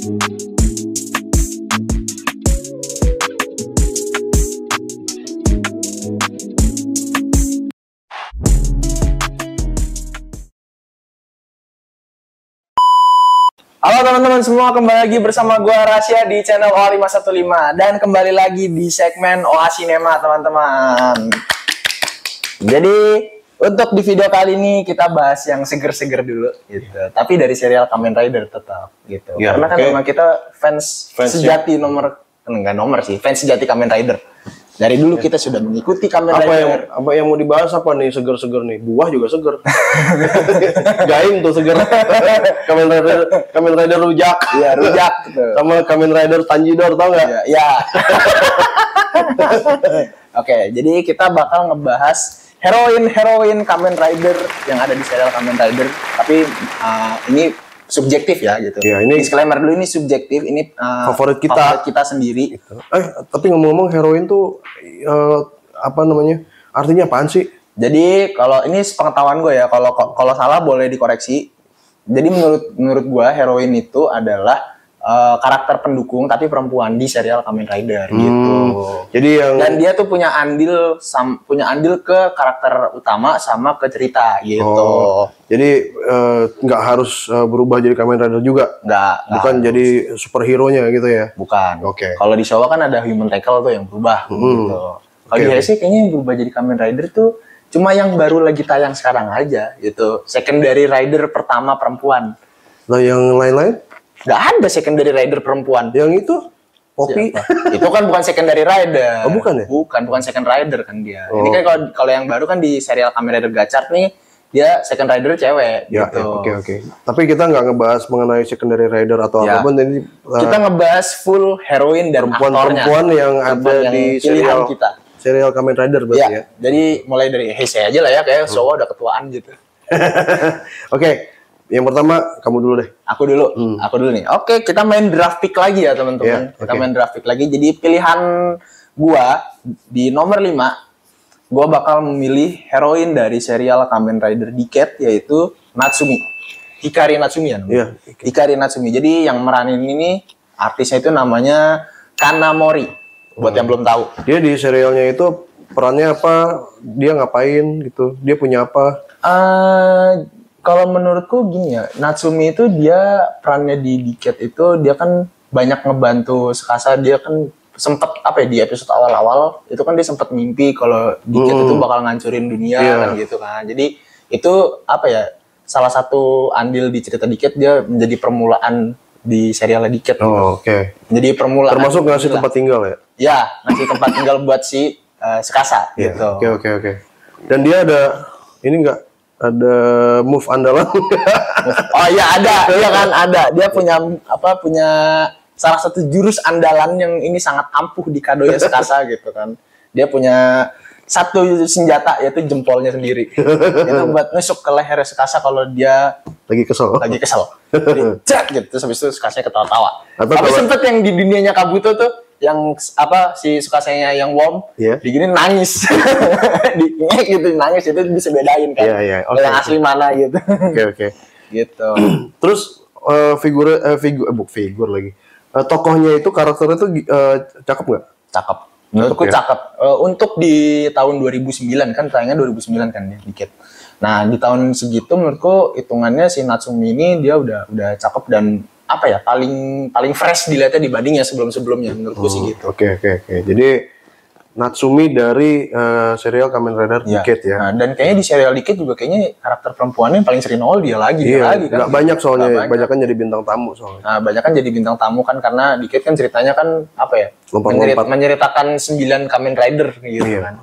Halo teman-teman semua, kembali lagi bersama gua Rasya di channel OA515 dan kembali lagi di segmen OA Cinema teman-teman. Jadi untuk di video kali ini kita bahas yang seger-seger dulu gitu. Tapi dari serial Kamen Rider tetap gitu. Ya, karena kan memang kita fans sejati fans sejati Kamen Rider. Dari dulu kita sudah mengikuti Kamen Rider. Apa yang mau dibahas apa nih seger-seger nih? Buah juga seger. Gaing tuh seger. Kamen Rider rujak. Iya, rujak gitu. Sama Kamen Rider Tanjidor, tau nggak? Iya. Oke, jadi kita bakal ngebahas heroin Kamen Rider yang ada di serial Kamen Rider. Tapi ini subjektif ya gitu. Ya, ini disclaimer dulu, ini subjektif, ini favorit kita sendiri. Gitu. Tapi ngomong-ngomong heroin tuh apa namanya? Artinya apaan sih? Jadi kalau ini pengetahuan gue ya, kalau salah boleh dikoreksi. Jadi menurut gue heroin itu adalah karakter pendukung tapi perempuan di serial Kamen Rider gitu. Jadi dan dia tuh punya andil ke karakter utama sama ke cerita gitu. Oh, jadi nggak harus berubah jadi Kamen Rider juga? Bukan jadi superhero-nya gitu ya? Bukan. Oke. Kalau di Showa kan ada Human Tackle tuh yang berubah gitu. Kalau di Heisei kayaknya yang berubah jadi Kamen Rider tuh cuma yang baru lagi tayang sekarang aja gitu. Secondary Rider pertama perempuan. Nah yang lain-lain? Nggak ada secondary rider perempuan. Yang itu? Poppy? Itu kan bukan secondary rider. Oh bukan ya? Bukan second rider kan dia. Ini kan kalau yang baru kan di serial Kamen Rider Gachard nih, dia second rider cewek ya, gitu. Oke. Tapi kita nggak ngebahas mengenai secondary rider atau apapun. Ini kita ngebahas full heroin dan perempuan yang ada di serial kita. Serial Kamen Rider berarti ya. Jadi mulai dari Heisei aja lah ya, kayak Showa udah ketuaan gitu. Oke. Yang pertama, kamu dulu deh. Aku dulu nih. Oke, kita main draft pick lagi ya teman-teman. Kita main draft pick lagi. Jadi pilihan gua di nomor 5, gua bakal memilih heroin dari serial Kamen Rider Decade, yaitu Natsumi. Hikari Natsumi ya namanya. Hikari Natsumi. Jadi yang meranin ini artisnya itu namanya Kanamori. Buat yang belum tahu. Dia di serialnya itu perannya apa? Dia ngapain gitu? Dia punya apa? Kalau menurutku gini ya, Natsumi itu dia perannya di Decade itu dia kan banyak ngebantu Tsukasa. Dia kan sempet di episode awal-awal itu kan dia sempet mimpi kalau Decade itu bakal ngancurin dunia kan gitu kan. Jadi itu salah satu andil di cerita Decade, dia menjadi permulaan di serial Decade. Oke. Jadi permulaan. Termasuk ngasih tempat tinggal ya? Ya, ngasih tempat tinggal buat si Tsukasa gitu. Oke. Dan dia ada ada move andalan? Oh iya ada, iya kan ada. Dia punya salah satu jurus andalan yang ini sangat ampuh di kadonya Tsukasa gitu kan. Dia punya satu senjata yaitu jempolnya sendiri. Itu buat nusuk ke leher Tsukasa kalau dia lagi kesel. Jadi cek gitu, terus habis itu Tsukasa ketawa-tawa. Tapi sempet yang di dunianya Kabuto tuh yang si Tsukasa-nya yang warm digini nangis. Nangis itu bisa bedain kan. Yang asli mana gitu. Oke. Gitu. Terus figur lagi. Tokohnya itu karakternya itu cakep nggak? Cakep. Menurutku cakep. Untuk di tahun 2009 kan, tayangnya 2009 kan ya, dikit. Nah, di tahun segitu menurutku hitungannya si Natsumi ini dia udah cakep dan paling fresh dilihatnya dibandingnya sebelumnya menurutku sih gitu. Oke. Jadi Natsumi dari serial Kamen Rider Decade ya. Nah, dan kayaknya di serial Decade juga kayaknya karakter perempuannya paling sering nongol dia lagi kan. Nggak banyak soalnya, banyak kan jadi bintang tamu soalnya. Nah, banyak kan jadi bintang tamu kan karena Decade kan ceritanya kan menceritakan 9 Kamen Rider gitu kan.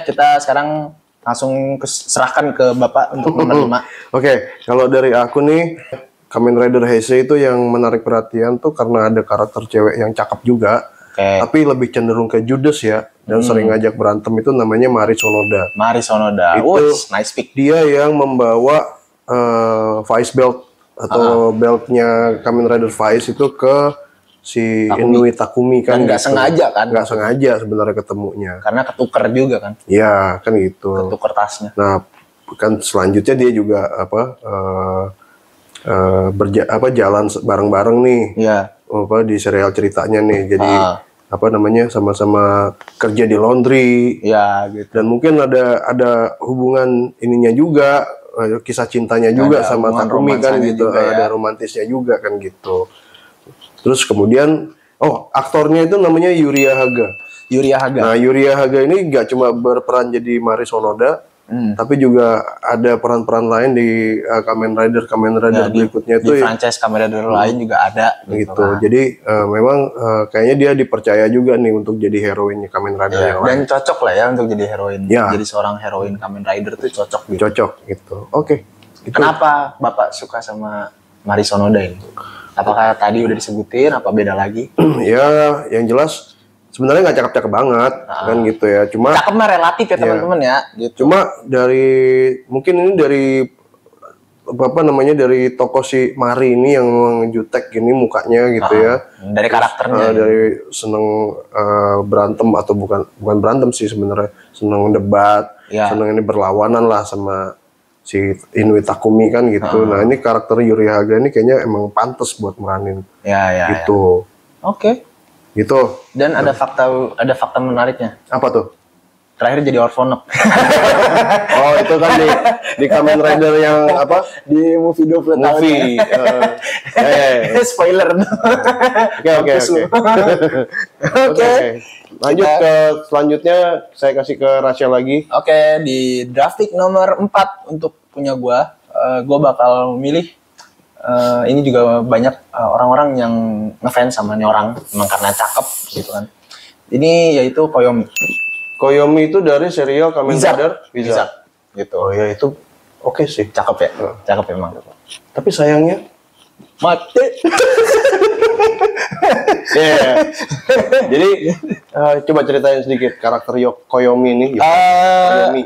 Kita sekarang langsung serahkan ke Bapak untuk nomor 5. Oke, kalau dari aku nih Kamen Rider Heisei itu yang menarik perhatian tuh karena ada karakter cewek yang cakep juga, tapi lebih cenderung ke judes ya, dan sering ngajak berantem, itu namanya Mari Sonoda. Itu nice pick. Dia yang membawa Vice Belt atau beltnya Kamen Rider Vice itu ke si Inoue Takumi kan. Nggak sengaja kan? Nggak sengaja sebenarnya ketemunya. Karena ketuker juga kan? Iya kan gitu. Ketuker tasnya. Nah kan selanjutnya dia juga jalan bareng-bareng nih. Iya. apa di serial ceritanya nih. Jadi apa namanya sama-sama kerja di laundry. Ya gitu. Dan mungkin ada hubungan ininya juga, kisah cintanya juga Ada sama hubungan Takumi kan romansanya gitu. juga ya. Ada romantisnya juga kan gitu. Terus kemudian aktornya itu namanya Yuria Haga. Yuria Haga. Nah, Yuria Haga ini nggak cuma berperan jadi Mari Sonoda, tapi juga ada peran-peran lain di Kamen Rider berikutnya itu di franchise Kamen Rider lain juga ada gitu. kan. Jadi memang kayaknya dia dipercaya juga nih untuk jadi heroinnya Kamen Rider yang Dan lain. cocok lah ya untuk jadi heroin. Ya. Jadi seorang heroin Kamen Rider tuh cocok gitu. Cocok gitu. Oke. Gitu. Kenapa Bapak suka sama Mari Sonoda ini? Apakah tadi udah disebutin? Apa beda lagi? Ya, yang jelas sebenarnya nggak cakep-cakep banget kan gitu ya. Cuma Cakep mah relatif ya teman-teman ya. Gitu. Cuma mungkin ini dari apa namanya dari tokoh si Mari ini yang memang jutek gini mukanya gitu ya. Dari karakternya. Dari seneng berantem atau bukan berantem sih sebenarnya, seneng debat, seneng ini berlawanan lah sama si Inoue Takumi kan gitu. Nah ini karakter Yuri Haga ini kayaknya emang pantas buat meranin. Gitu. Oke. Gitu. Dan ada fakta menariknya. Apa tuh? Terakhir jadi orphanop. Oh itu kan di Kamen Rider yang apa? Di movie 20 tahun. Spoiler. Oke. Lanjut ke selanjutnya, saya kasih ke Rasya lagi. Oke, di draft pick nomor 4 untuk punya gua bakal milih ini juga banyak orang-orang yang ngefans sama nih orang memang karena cakep gitu kan. Ini yaitu Koyomi. Koyomi itu dari serial Kamen Rider Wizard. Gitu. Oh ya itu oke sih. Cakep ya? Cakep emang. Tapi sayangnya mati. Jadi coba ceritain sedikit karakter Koyomi ini. Koyomi.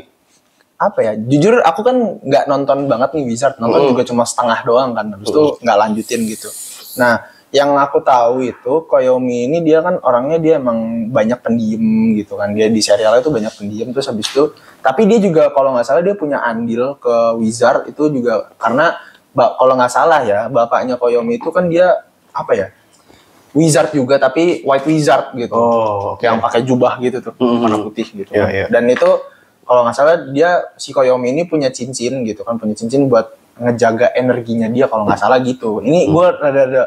Apa ya? Jujur aku kan nggak nonton banget nih Wizard. Nonton juga cuma setengah doang kan. Habis itu nggak lanjutin gitu. Nah, yang aku tahu itu Koyomi ini dia kan orangnya dia emang banyak pendiam gitu kan. Dia di serialnya itu banyak pendiam terus habis itu. Tapi dia juga kalau nggak salah dia punya andil ke Wizard itu juga karena kalau nggak salah ya bapaknya Koyomi itu kan dia apa ya? Wizard juga tapi white wizard gitu. Oh, okay. Yang pakai jubah gitu tuh, warna putih gitu. Yeah. Dan itu kalau nggak salah dia si Koyomi ini punya cincin gitu kan, punya cincin buat ngejaga energinya dia kalau nggak salah gitu. Ini gue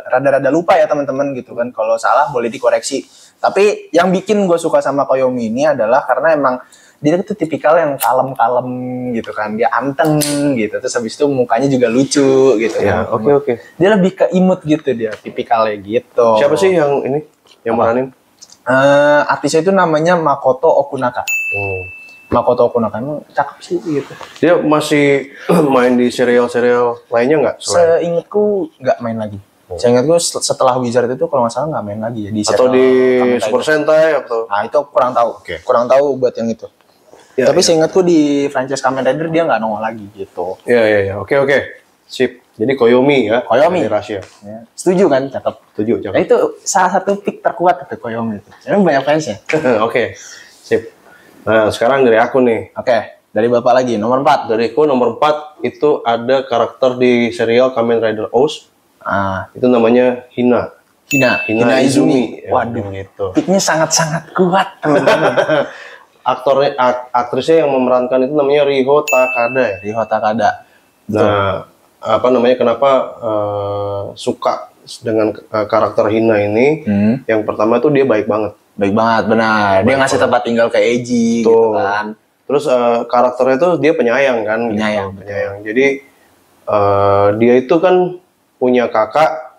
rada-rada lupa ya teman-teman gitu kan. Kalau salah boleh dikoreksi. Tapi yang bikin gue suka sama Koyomi ini adalah karena emang dia tuh tipikal yang kalem-kalem gitu kan. Dia anteng gitu. Terus habis itu mukanya juga lucu gitu ya. Oke. Dia lebih ke imut gitu dia, tipikalnya gitu. Siapa sih yang ini? Yang meranin? Artisnya itu namanya Makoto Okunaka. Makoto Okunaka emang cakep sih gitu. Dia masih main di serial-serial lainnya nggak? Seingatku nggak main lagi. Seingatku setelah Wizard itu kalau nggak salah nggak main lagi ya di atau di Super Sentai atau? Nah itu aku kurang tahu. Kurang tahu buat yang itu. Tapi seingatku di franchise Kamen Rider dia nggak nongol lagi gitu. Iya. Oke. Sip. Jadi Koyomi ya. Koyomi. Rasya. Ya. Setuju kan? Cakep. Setuju. Nah, itu salah satu pick terkuat itu Koyomi itu. Emang banyak fansnya. Oke. Sip. Nah sekarang dari aku nih. Oke. Dari Bapak lagi, nomor 4. Dariku nomor 4 itu ada karakter di serial Kamen Rider Oz. Itu namanya Hina Izumi. Waduh, gitu. Picknya sangat-sangat kuat, teman-teman. Aktrisnya yang memerankan itu namanya Riho Takada. Nah, apa namanya? Kenapa suka dengan karakter Hina ini? Yang pertama itu dia baik banget. Benar. Dia ngasih tempat tinggal ke Eiji gitu kan. Terus karakternya itu dia penyayang kan? Penyayang. Jadi dia itu kan punya kakak.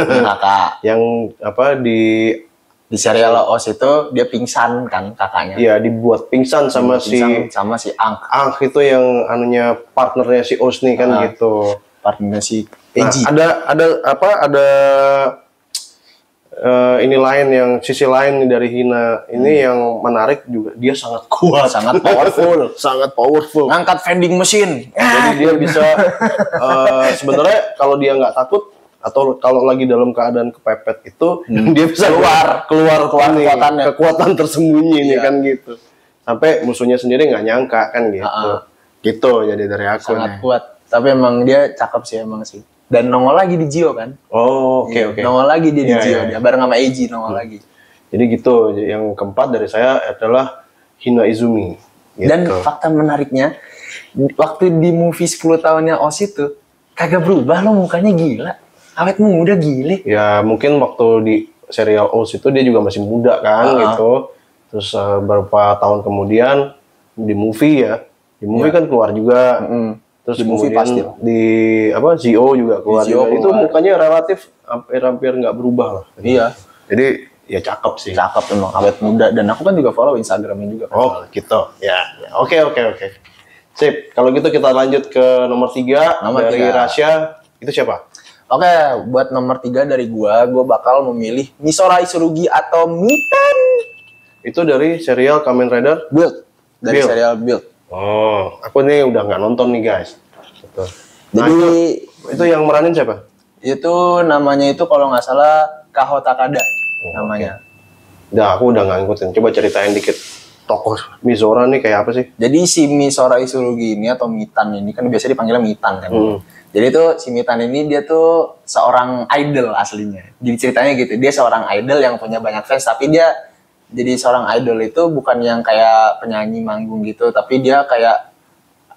Kakak. Yang apa di serial Oz itu dia pingsan kan kakaknya. Iya, dibuat pingsan sama si Ang. Ang itu yang anunya partnernya si Oz nih kan gitu. Partnernya si Eiji. Ada ini lain yang sisi lain dari Hina ini yang menarik juga, dia sangat kuat, sangat powerful, ngangkat vending machine. Jadi dia bisa sebenarnya kalau dia nggak takut atau kalau lagi dalam keadaan kepepet itu dia bisa keluar kekuatan tersembunyi nih kan gitu, sampai musuhnya sendiri nggak nyangka kan gitu. Gitu jadi dari aku sangat kuat, tapi emang dia cakep sih emang sih. Dan nongol lagi di Gio kan. Oh, oke oke. Nongol lagi dia di Iya, Gio, iya. dia bareng sama Eiji nongol lagi. Jadi gitu. Yang keempat dari saya adalah Hina Izumi. Gitu. Dan fakta menariknya, waktu di movie 10 tahunnya Oz itu, kagak berubah loh mukanya, gila. Awet muda, gile. Ya mungkin waktu di serial Oz itu dia juga masih muda kan gitu. Terus beberapa tahun kemudian di movie kan keluar juga. Terus Di movie kemudian pasti. di apa Zio juga keluar. Zio juga. Itu keluar. mukanya relatif hampir nggak berubah lah. Iya. Jadi ya cakep sih. Cakep emang, awet muda. Dan aku kan juga follow Instagramnya juga kan. Oh gitu. Ya. Oke. Sip. Kalau gitu kita lanjut ke nomor 3 Nomor dari 3. Rasya. Itu siapa? Oke, buat nomor 3 dari gua bakal memilih Misora Isurugi atau Mitan Itu dari serial Kamen Rider. Build. Dari Build. serial Build. Oh, aku nih udah nggak nonton nih guys. Gitu. Nah, Jadi itu yang meranin siapa? itu namanya itu kalau nggak salah Kaho Takada namanya. Udah, aku udah nggak ngikutin. Coba ceritain dikit tokoh Mizora nih kayak apa sih? Jadi si Misora Isurugi ini atau Mitan ini kan biasa dipanggilnya Mitan kan. Jadi tuh si Mitan ini dia tuh seorang idol aslinya. Jadi ceritanya gitu, dia seorang idol yang punya banyak fans, tapi dia jadi seorang idol itu bukan yang kayak penyanyi manggung gitu, tapi dia kayak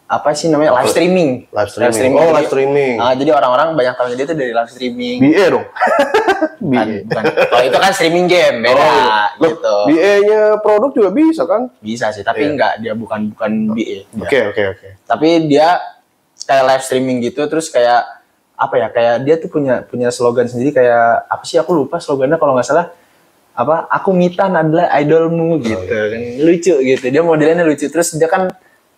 apa sih namanya, live streaming. Live streaming. Oh, live streaming. Jadi orang-orang banyak tahunya dia tuh dari live streaming. BA dong. Bukan. Kalau itu kan streaming game beda gitu. BA-nya produk juga bisa kan? Bisa sih, tapi enggak, dia bukan BA. Oke. Tapi dia kayak live streaming gitu, terus kayak apa ya, kayak dia tuh punya slogan sendiri, kayak apa sih, aku lupa slogannya, kalau nggak salah apa, aku Mitan adalah idolmu gitu kan, lucu gitu, dia modelnya lucu, terus dia kan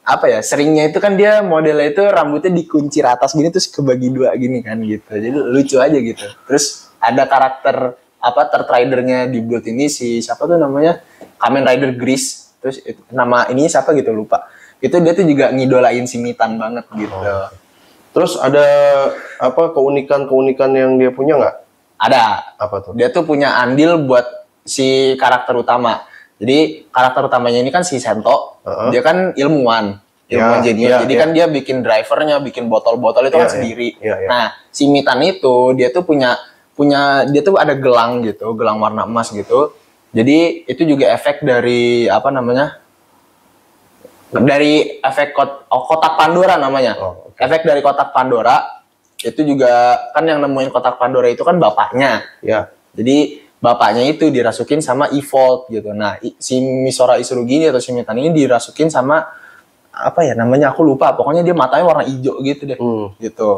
apa ya, seringnya itu kan dia modelnya itu rambutnya dikuncir atas gini terus kebagi dua gini kan gitu, jadi lucu aja gitu. Terus ada karakter apa, third ridernya di Build ini si siapa tuh namanya, Kamen Rider Gris, terus nama ininya siapa gitu lupa. Itu dia tuh juga ngidolain si Mitan banget gitu. Terus ada apa keunikan yang dia punya nggak? Ada. Apa tuh? Dia tuh punya andil buat si karakter utama. Jadi karakter utamanya ini kan si Sento. Dia kan ilmuwan jenius. Jadi kan dia bikin drivernya, bikin botol-botol itu kan sendiri. Nah, si Mitan itu dia tuh punya dia tuh ada gelang gitu, gelang warna emas gitu. Jadi itu juga efek dari apa namanya? Dari efek kotak Pandora namanya. Efek dari kotak Pandora itu juga kan yang nemuin kotak Pandora itu kan bapaknya. Ya. Jadi bapaknya itu dirasukin sama Evolve gitu. Nah, si Misora Isurugi ini atau si Mitan ini dirasukin sama apa ya namanya, aku lupa. Pokoknya dia matanya warna hijau gitu deh. Gitu.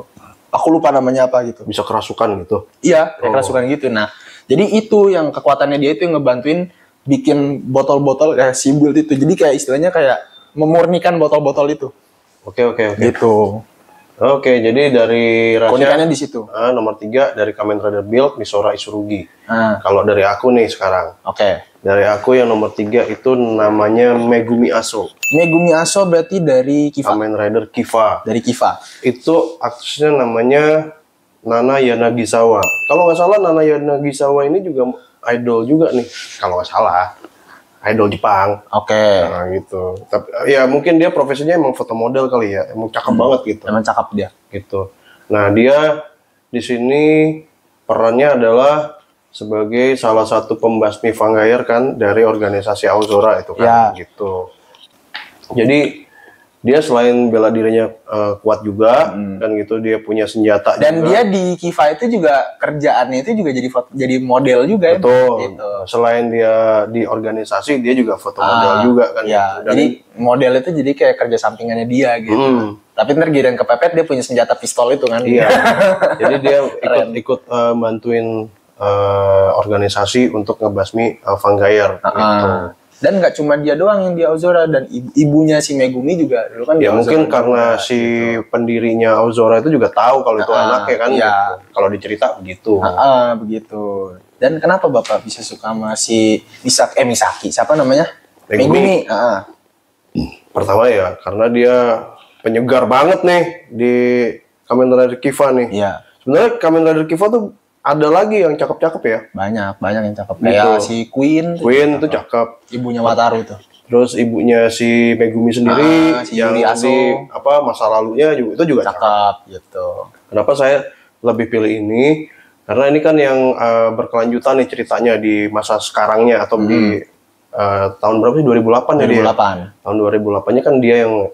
Aku lupa namanya apa gitu. Bisa kerasukan gitu. Iya, kayak kerasukan gitu. Nah, jadi itu yang kekuatannya dia itu yang ngebantuin bikin botol-botol kayak si Build itu. Jadi kayak istilahnya kayak memurnikan botol-botol itu. Oke. Gitu. Oke, jadi dari Rasya keunikannya di situ. Nomor 3 dari Kamen Rider Build Misora Isurugi. Nah, Kalau dari aku nih sekarang. oke. Dari aku yang nomor 3 itu namanya Megumi Aso. Megumi Aso berarti dari Kiva. Kamen Rider Kiva. Dari Kiva. Itu aktrisnya namanya Nana Yanagisawa. Kalau nggak salah Nana Yanagisawa ini juga idol juga nih. Kalau nggak salah. Idol Jepang. Oke. Nah gitu. Tapi ya mungkin dia profesinya emang foto model kali ya. Emang cakep banget gitu. Emang cakep dia. Gitu. Nah, dia di sini perannya adalah sebagai salah satu pembasmi Fangair kan dari organisasi Aozora itu kan gitu. Jadi dia selain bela dirinya kuat juga kan gitu, dia punya senjata Dan juga. dia di Kiva itu juga kerjaannya itu juga jadi model juga. Betul. Gitu. Selain dia di organisasi, dia juga foto model juga kan. Ya, gitu. Dan jadi model itu jadi kayak kerja sampingannya dia gitu. Tapi ntar giliran kepepet dia punya senjata pistol itu kan. iya. Jadi dia ikut bantuin organisasi untuk ngebasmi Fangair gitu. Dan nggak cuma dia doang yang di Aozora, dan ibunya si Megumi juga dulu kan. Ya mungkin karena si pendirinya Aozora itu juga tahu kalau itu anaknya kan. Gitu. Kalau dicerita begitu. Begitu. Dan kenapa Bapak bisa suka sama si Misaki? Siapa namanya? Megumi. Pertama ya karena dia penyegar banget nih di Kamen Rider Kiva nih. Iya. Sebenarnya Kamen Rider Kiva tuh ada lagi yang cakep-cakep ya. Banyak yang cakep. Gitu. Kayak si Queen. Queen tuh cakep. Ibunya Wataru tuh. Terus ibunya si Megumi sendiri si yang Yuri Aso. di masa lalunya juga itu juga Cakep gitu. Kenapa saya lebih pilih ini karena ini kan yang berkelanjutan nih ceritanya di masa sekarangnya atau di tahun berapa sih 2008 ya dia. Tahun 2008-nya kan dia yang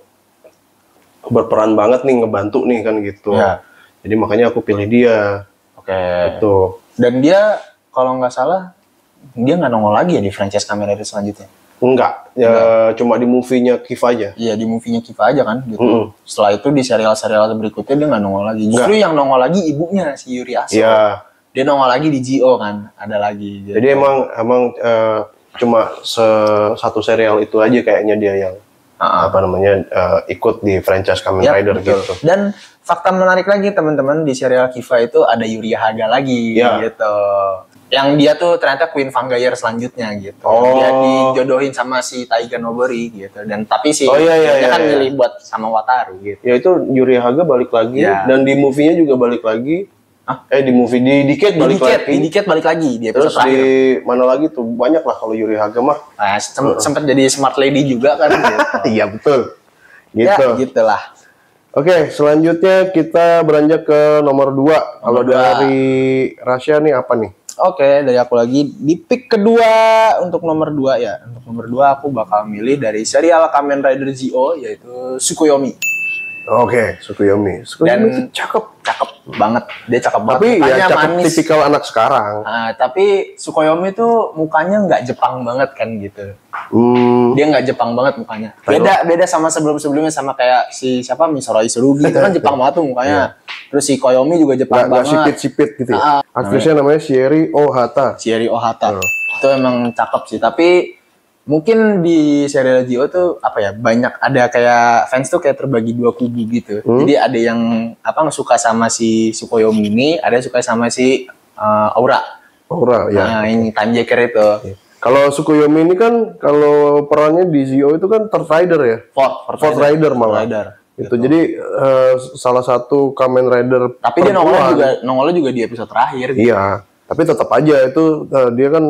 berperan banget nih ngebantu nih kan gitu. Ya. Jadi makanya aku pilih dia. Oke. Gitu. Dan dia kalau nggak salah dia nggak nongol lagi ya di franchise Kamen Rider selanjutnya. Enggak, ya cuma di movie-nya Kif aja. Iya, di movie-nya Kif aja kan gitu. Setelah itu di serial-serial berikutnya dia nggak nongol lagi. Justru yang nongol lagi ibunya si Yuri Aso. Iya. Dia nongol lagi di G.O. kan, ada lagi. Jadi emang cuma satu serial itu aja kayaknya dia yang ikut di franchise Kamen Rider betul. gitu. Dan fakta menarik lagi teman-teman, di serial Kiva itu ada Yuri Haga lagi gitu. Yang dia tuh ternyata Queen Vanguard selanjutnya gitu. Dia dijodohin sama si Taiga Nobori gitu. Dan tapi dia kan milih buat sama Wataru gitu. Ya itu Yuri Haga balik lagi dan di movie-nya juga balik lagi. Di movie di Decade balik lagi. Di Decade balik lagi di episode terus terakhir. Di mana lagi tuh banyak lah kalau Yuri Haga mah. Nah, sempat jadi smart lady juga kan gitu. Iya betul. Gitu. Ya, gitulah. Oke, selanjutnya kita beranjak ke nomor 2. Kalau dari Rasya nih apa nih? Oke, dari aku lagi di pick kedua untuk nomor 2 ya. Untuk nomor 2 aku bakal milih dari serial Kamen Rider Zi-O yaitu Tsukuyomi. Oke, Tsukuyomi. Tsukuyomi itu cakep banget. Dia cakep banget. Tapi ya cakep manis. Tipikal anak sekarang. Tapi Tsukuyomi tuh mukanya nggak Jepang banget kan gitu. Dia nggak Jepang banget mukanya. Beda sama sebelum-sebelumnya sama kayak si siapa Misora Isurugi itu kan Jepang banget tuh mukanya. Terus si Koyomi juga Jepang banget. Nggak sipit-sipit gitu ya. Aktrisnya namanya Shieri Ohata. Itu emang cakep sih. Tapi mungkin di serial Zi-O tuh banyak ada kayak fans tuh kayak terbagi dua kubu gitu. Jadi ada yang suka sama si Tsukuyomi ini, ada yang suka sama si Aura ya. Nah, ini Time Jacker itu. Kalau Tsukuyomi ini kan kalau perannya di Zi-O itu kan Third Rider ya. Fourth Rider malah. Itu jadi salah satu Kamen Rider. Tapi dia nongolnya juga di episode terakhir gitu. Iya. Tapi tetap aja itu dia kan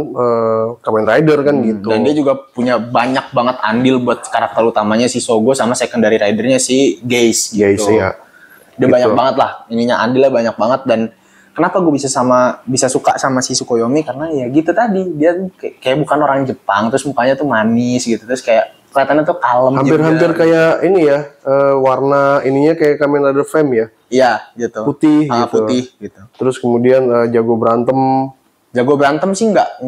Kamen Rider kan gitu. Dan dia juga punya banyak banget andil buat karakter utamanya si Sogo sama secondary ridernya si Geis gitu. Geis ya. Dia banyak banget lah, ininya andilnya banyak banget. Dan kenapa gue bisa suka sama si Tsukuyomi karena ya gitu tadi, dia kayak bukan orang Jepang, terus mukanya tuh manis gitu, terus kayak kelihatannya tuh kalem. Hampir kayak ini ya, warna ininya kayak Kamen Rider Fame ya. Iya gitu. Putih gitu. Terus kemudian jago berantem. Jago berantem sih nggak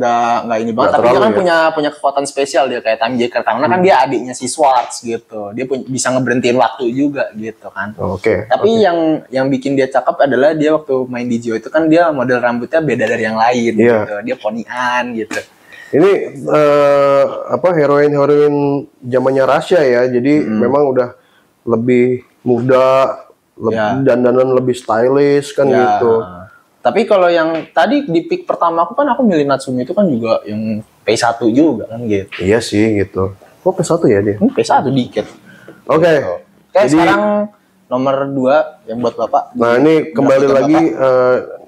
ini banget, tapi dia kan punya kekuatan spesial dia kayak Time Jacker karena kan dia adiknya si Swartz gitu. Dia bisa ngeberhentiin waktu juga gitu kan. Tapi yang bikin dia cakep adalah dia waktu main di Zi-O itu kan dia model rambutnya beda dari yang lain gitu. Dia ponian gitu. Ini heroin zamannya Rasya ya. Jadi memang udah lebih muda, dandanan lebih stylish kan gitu. Tapi kalau yang tadi di pick pertama aku milih Natsumi itu kan juga yang P1 juga kan gitu. Iya sih gitu. Kok P1 ya dia? P1 dikit. Oke. Jadi sekarang nomor 2 yang buat Bapak. Nah, ini kembali lagi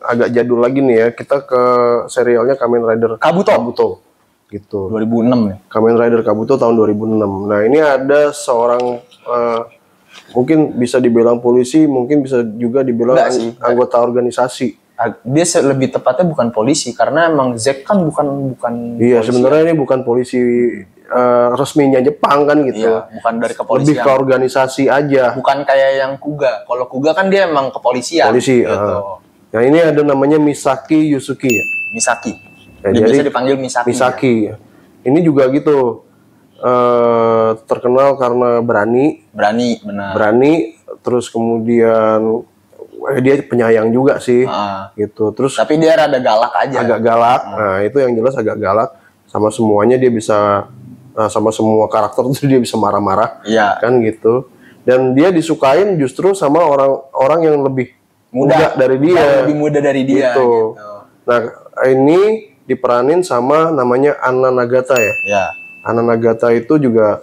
agak jadul lagi nih ya. Kita ke serialnya Kamen Rider Kabuto. Gitu. 2006 ya. Kamen Rider Kabuto tahun 2006. Nah, ini ada seorang mungkin bisa dibilang polisi, mungkin bisa juga dibilang anggota organisasi. Dia lebih tepatnya bukan polisi karena emang Zack kan bukan Iya, sebenarnya ini bukan polisi resminya Jepang kan gitu. Iya, bukan dari kepolisian. Lebih ke organisasi aja. Bukan kayak yang Kuga. Kalau Kuga kan dia emang kepolisian. Polisi. Gitu. Nah, ini ada namanya Misaki Yusuki ya. Misaki. Ya, dia biasa dipanggil Misaki. Ya. Ini juga gitu. Terkenal karena berani, benar. Berani, terus kemudian dia penyayang juga sih, gitu. Terus tapi dia rada galak aja. Agak galak. Nah, itu yang jelas agak galak. Sama semuanya dia bisa, sama semua karakter itu dia bisa marah-marah, kan gitu. Dan dia disukain justru sama orang-orang yang lebih muda dari dia. Lebih muda dari dia. Gitu. Nah, ini diperanin sama namanya Anna Nagata ya. Iya. Anna Nagata itu juga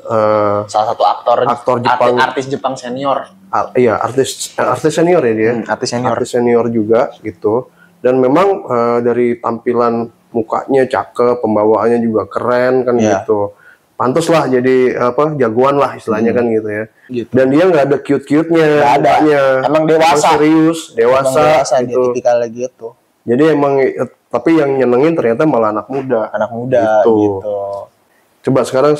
salah satu aktor Jepang, artis Jepang senior. Iya, artis senior ya dia. Artis senior juga gitu. Dan memang dari tampilan mukanya cakep, pembawaannya juga keren kan gitu. pantas lah jadi apa jagoan lah istilahnya kan gitu ya. Gitu. Dan dia nggak ada cute-cute-nya, Nggak ada. Emang dewasa. Serius, dewasa dia gitu. tipikalnya gitu. Jadi emang tapi yang nyenengin ternyata malah anak muda. Anak muda gitu. Coba sekarang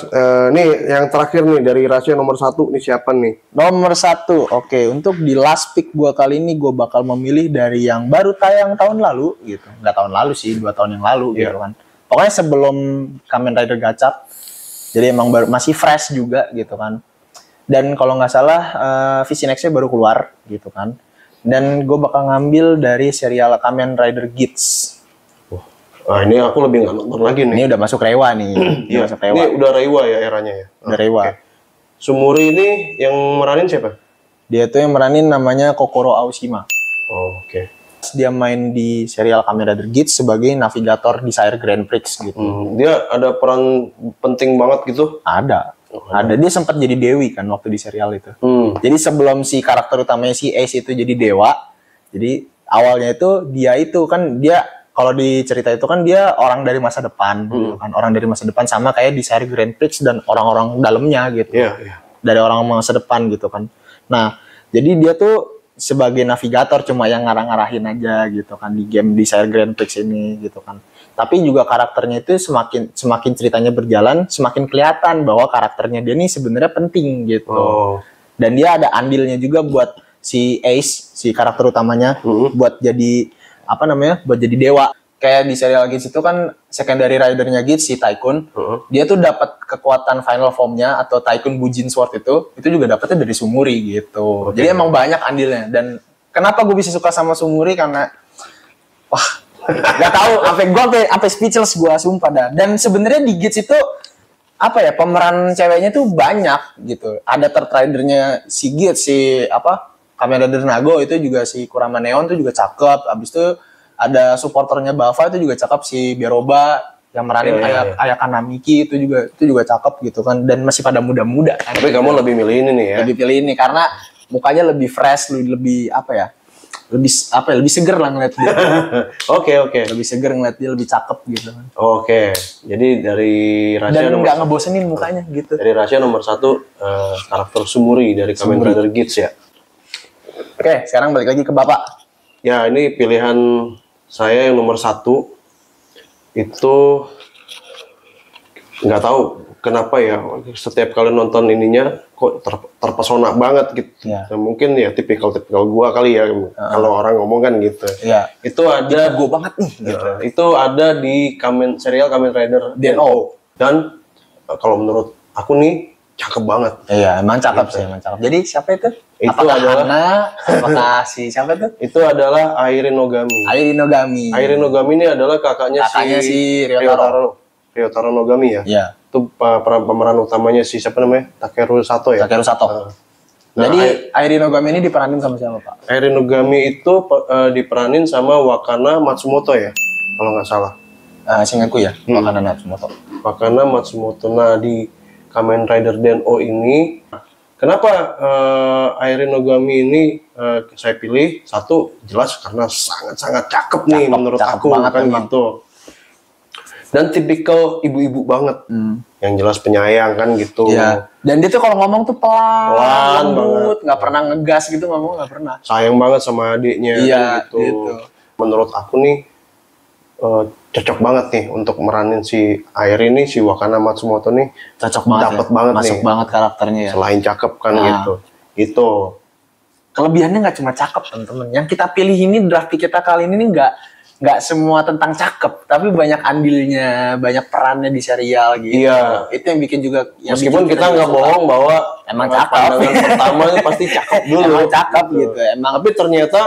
nih yang terakhir nih dari rasio nomor 1 nih siapa nih? Nomor 1, oke. Untuk di last pick gue kali ini gue bakal memilih dari yang baru tayang tahun lalu gitu. Nggak tahun lalu sih, 2 tahun yang lalu gitu kan. Pokoknya sebelum Kamen Rider Gachap. Jadi emang masih fresh juga gitu kan. Dan kalau nggak salah Vision-X-nya baru keluar gitu kan. Dan gue bakal ngambil dari serial Kamen Rider Geats. Nah ini aku lebih nggak nonton lagi nih. Ini udah masuk Reiwa nih. Iya. Masuk Reiwa. Ini udah Reiwa ya eranya ya. Udah Reiwa. Okay. Sumuri ini yang meranin siapa? Dia tuh yang meranin namanya Kokoro Aoshima. Oh, oke. Dia main di serial Kamen Rider Geats sebagai navigator di Sire Grand Prix gitu. Dia ada peran penting banget gitu? Ada. Ada. Dia sempat jadi Dewi kan waktu di serial itu. Jadi sebelum si karakter utamanya si Ace itu jadi dewa, jadi awalnya itu dia itu kan dia kalau di cerita itu kan dia orang dari masa depan, gitu kan, orang dari masa depan sama kayak di seri Grand Prix dan orang-orang dalamnya gitu, dari orang masa depan gitu kan. Nah, jadi dia tuh sebagai navigator cuma yang ngarah-ngarahin aja gitu kan di game di seri Grand Prix ini gitu kan. Tapi juga karakternya itu semakin ceritanya berjalan, semakin kelihatan bahwa karakternya dia nih sebenarnya penting gitu. Dan dia ada andilnya juga buat si Ace, si karakter utamanya, buat jadi apa namanya, buat jadi dewa. Kayak di serial Geats itu kan secondary ridernya Geats si Tycoon, dia tuh dapat kekuatan final formnya atau Tycoon Bujin Sword itu juga dapetnya dari Sumuri gitu. Jadi emang banyak andilnya. Dan kenapa gue bisa suka sama Sumuri karena wah nggak tahu, sampai speechless gue sumpah dah. Dan sebenarnya di Geats itu apa ya, pemeran ceweknya tuh banyak gitu. Ada third ridernya si Geats, si apa Kamen Rider Nago itu juga si Kurama Neon tuh juga cakep. Abis itu ada supporternya Bava itu juga cakep, si Beroba yang meranin Ayaka Namiki itu juga cakep gitu kan, dan masih pada muda-muda kan. Tapi kamu lebih milih ini nih ya? Lebih pilih ini karena mukanya lebih fresh, lebih apa ya? Lebih seger lah ngeliat dia. Oke. Lebih seger ngeliat dia, lebih cakep gitu kan. Oke. Jadi dari rahasia dan nggak ngebosenin mukanya gitu. Dari rahasia nomor 1 karakter Sumuri dari Kamen Rider Geats ya. Oke, sekarang balik lagi ke Bapak. Ya, ini pilihan saya yang nomor 1 itu nggak tahu kenapa ya, setiap kali nonton ininya kok terpesona banget gitu. Ya, mungkin ya tipikal gua kali ya, kalau orang ngomong kan gitu. Ya. Itu ada gua banget nih gitu. Itu ada di serial Kamen Rider Den-O. Dan kalau menurut aku nih cakep banget. Iya, emang cakep sih, emang cakep. Jadi siapa itu? Itu apakah adalah Hana? Apakah si siapa itu? Itu adalah Airi Nogami. Airi Nogami. Airi Nogami ini adalah kakaknya si Ryotaro Nogami ya. Iya. Itu pemeran utamanya si siapa namanya? Takeru Sato ya. Takeru Sato. Nah, jadi Airi Nogami ini diperanin sama siapa, Pak? Airi Nogami itu diperanin sama Wakana Matsumoto ya, kalau nggak salah. Seingatku ya, Wakana Matsumoto. Wakana Matsumoto. Nah, di Kamen Rider Den-O ini, kenapa Airi Nogami ini saya pilih? Satu, jelas karena sangat-sangat cakep nih menurut aku kan gitu. Dan tipikal ibu-ibu banget, yang jelas penyayang kan gitu. Iya. Dan dia tuh kalau ngomong tuh pelan lembut, nggak pernah ngegas gitu ngomong, nggak pernah. Sayang banget sama adiknya. Iya, kan gitu. Menurut aku nih cocok banget nih untuk meranin si Airi ini, si Wakana Matsumoto nih. Cocok banget. Dapet banget masuk nih. banget karakternya ya. Selain cakep kan gitu. Gitu. Kelebihannya nggak cuma cakep teman-teman. Yang kita pilih ini draft kita kali ini nggak semua tentang cakep, tapi banyak andilnya, banyak perannya di serial gitu. Iya. Itu yang bikin juga. Meskipun kita nggak bohong bahwa emang cakep. Pandangan pertama pasti cakep dulu. Emang cakep gitu. Emang. Tapi ternyata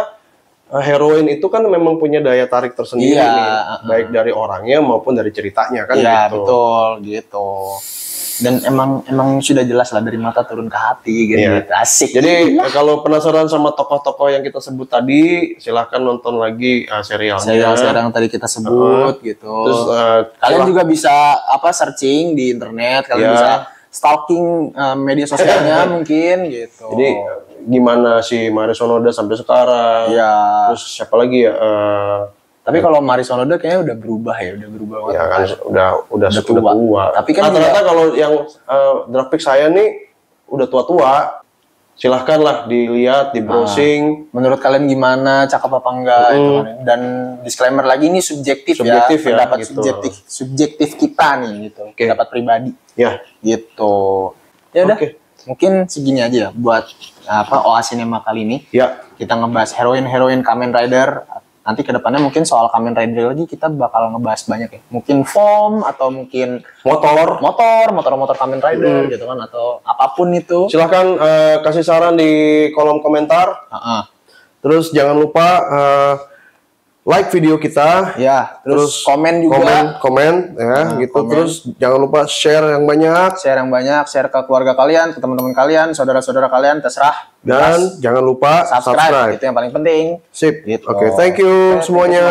heroin itu kan memang punya daya tarik tersendiri nih, baik dari orangnya maupun dari ceritanya kan. Iya, gitu. Betul gitu. Dan emang sudah jelas lah dari mata turun ke hati gitu. Iya. Asik. Jadi kalau penasaran sama tokoh-tokoh yang kita sebut tadi, silahkan nonton lagi serialnya. Serial yang tadi kita sebut gitu. Terus kalian juga bisa searching di internet, kalian bisa stalking media sosialnya mungkin gitu. Jadi gimana si Mari Sonoda sampai sekarang? Iya. Terus siapa lagi ya? Tapi kalau Maris Sonoda kayaknya udah berubah ya, udah berubah banget. Ya kan udah tua. Tapi kan ternyata kalau yang draft pick saya nih udah tua-tua. Silahkan lah dilihat, di browsing. Menurut kalian gimana, cakep apa enggak itu kan. Dan disclaimer lagi ini subjektif ya, pendapat gitu. subjektif kita nih gitu. Pendapat pribadi. Ya, gitu. Ya udah. Mungkin segini aja ya buat OA Cinema kali ini. Ya. Kita ngebahas heroin Kamen Rider. Nanti kedepannya mungkin soal Kamen Rider lagi kita bakal ngebahas banyak ya. Mungkin foam atau mungkin motor Kamen Rider gitu kan, atau apapun itu. Silahkan kasih saran di kolom komentar. Terus jangan lupa like video kita. Ya, terus komen juga. Komen ya, gitu. Komen. Terus jangan lupa share yang banyak. Share ke keluarga kalian, ke teman-teman kalian, saudara-saudara kalian, terserah. Dan jangan lupa subscribe. Itu yang paling penting. Sip. Gitu. Oke, thank you semuanya.